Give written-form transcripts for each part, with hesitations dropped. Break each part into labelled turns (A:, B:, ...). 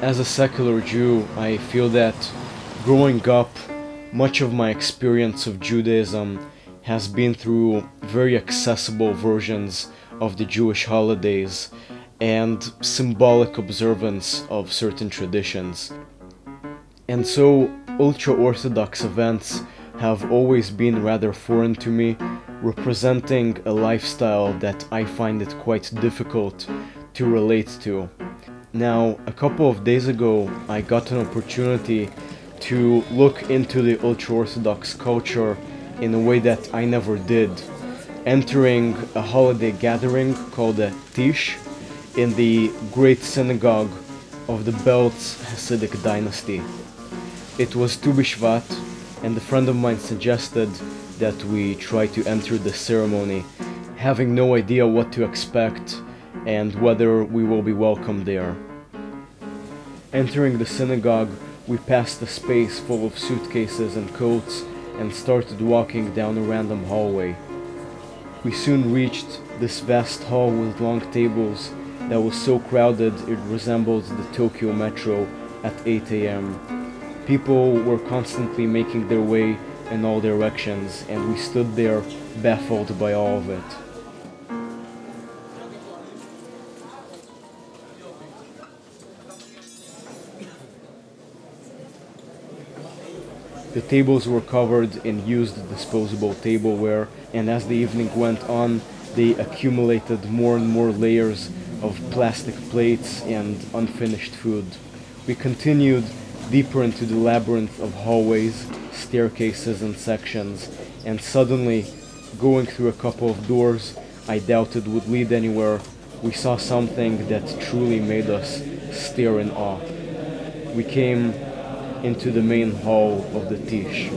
A: As a secular Jew, I feel that growing up, much of my experience of Judaism has been through very accessible versions of the Jewish holidays and symbolic observance of certain traditions. And so, Ultra Orthodox events have always been rather foreign to me, representing a lifestyle that I find it quite difficult to relate to. Now, a couple of days ago, I got an opportunity to look into the Ultra Orthodox culture in a way that I never did, entering a holiday gathering called a Tish in the great synagogue of the Belz Hasidic Dynasty. It was Tu B'Shvat, and a friend of mine suggested that we try to enter the ceremony, having no idea what to expect and whether we will be welcome there. Entering the synagogue, we passed a space full of suitcases and coats and started walking down a random hallway. We soon reached this vast hall with long tables that was so crowded it resembled the Tokyo Metro at 8 a.m. People were constantly making their way in all directions, and we stood there baffled by all of it. The tables were covered in used disposable tableware, and as the evening went on, they accumulated more and more layers of plastic plates and unfinished food. We continued deeper into the labyrinth of hallways, staircases, and sections, and suddenly, going through a couple of doors I doubted would lead anywhere, we saw something that truly made us stare in awe. We came into the main hall of the Tish.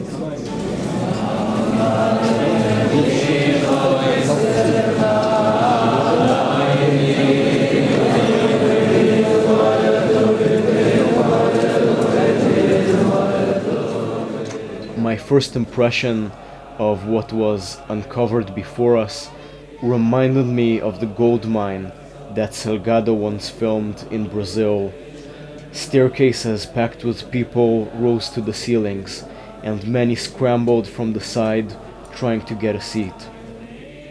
A: My first impression of what was uncovered before us reminded me of the gold mine that Salgado once filmed in Brazil. Staircases packed with people rose to the ceilings, and many scrambled from the side trying to get a seat.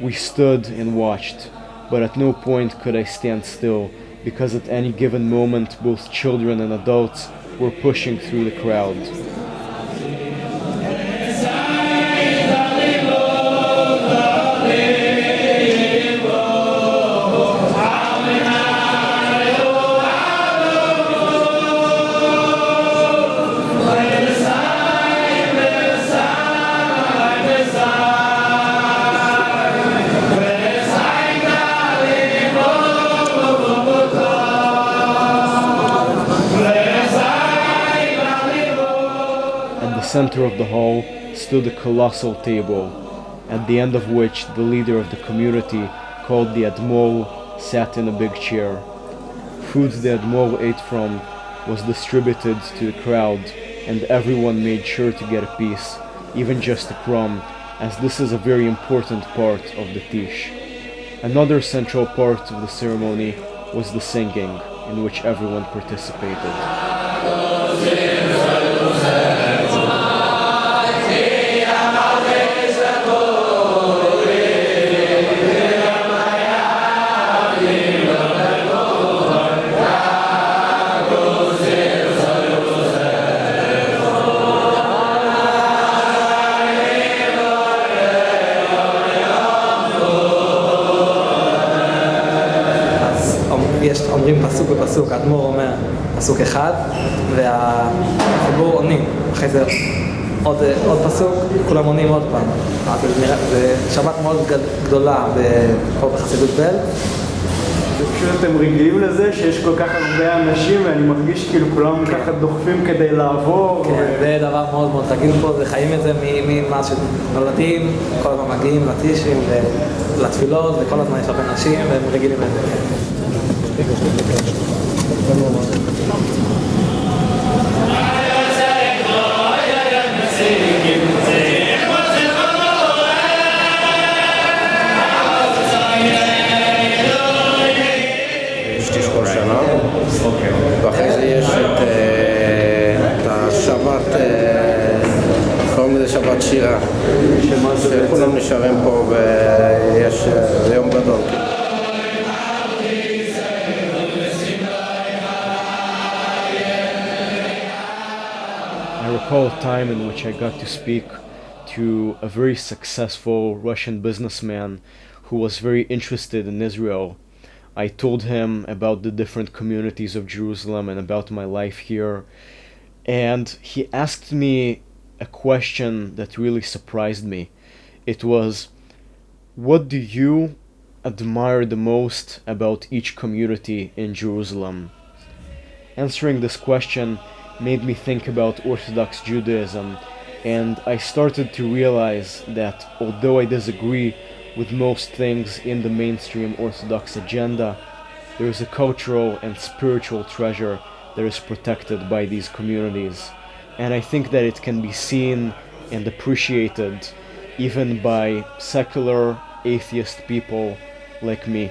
A: We stood and watched, but at no point could I stand still, because at any given moment both children and adults were pushing through the crowd. Center of the hall stood a colossal table, at the end of which the leader of the community, called the Admor, sat in a big chair. Food the Admor ate from was distributed to the crowd, and everyone made sure to get a piece, even just a crumb, as this is a very important part of the Tish. Another central part of the ceremony was the singing, in which everyone participated.
B: אומרים פסוק בפסוק, האדמו"ר אומר פסוק אחד והציבור עונים, אחרי זה עוד פסוק, כולם עונים עוד פעם. זה שבת מאוד גדולה פה בחסידות בל.
C: פשוט אתם רגילים לזה שיש כל כך הרבה אנשים ואני מרגיש כאילו כולם ככה דוחפים כדי לעבור.
B: כן, זה דבר מאוד מאוד רגיל פה, זה חיים את זה ממה שנולדים, כל הזמן מגיעים לטישים ולתפילות וכל הזמן יש הרבה אנשים והם רגילים לזה.
D: שתי כל שנה. ואחרי זה יש את השבת, קוראים לזה שבת שירה, שכולם נשארים פה ויש יום גדול.
A: I recall a time in which I got to speak to a very successful Russian businessman who was very interested in Israel. I told him about the different communities of Jerusalem and about my life here, and he asked me a question that really surprised me. It was, what do you admire the most about each community in Jerusalem? Answering this question made me think about Orthodox Judaism, and I started to realize that although I disagree with most things in the mainstream Orthodox agenda, there is a cultural and spiritual treasure that is protected by these communities. And I think that it can be seen and appreciated even by secular atheist people like me.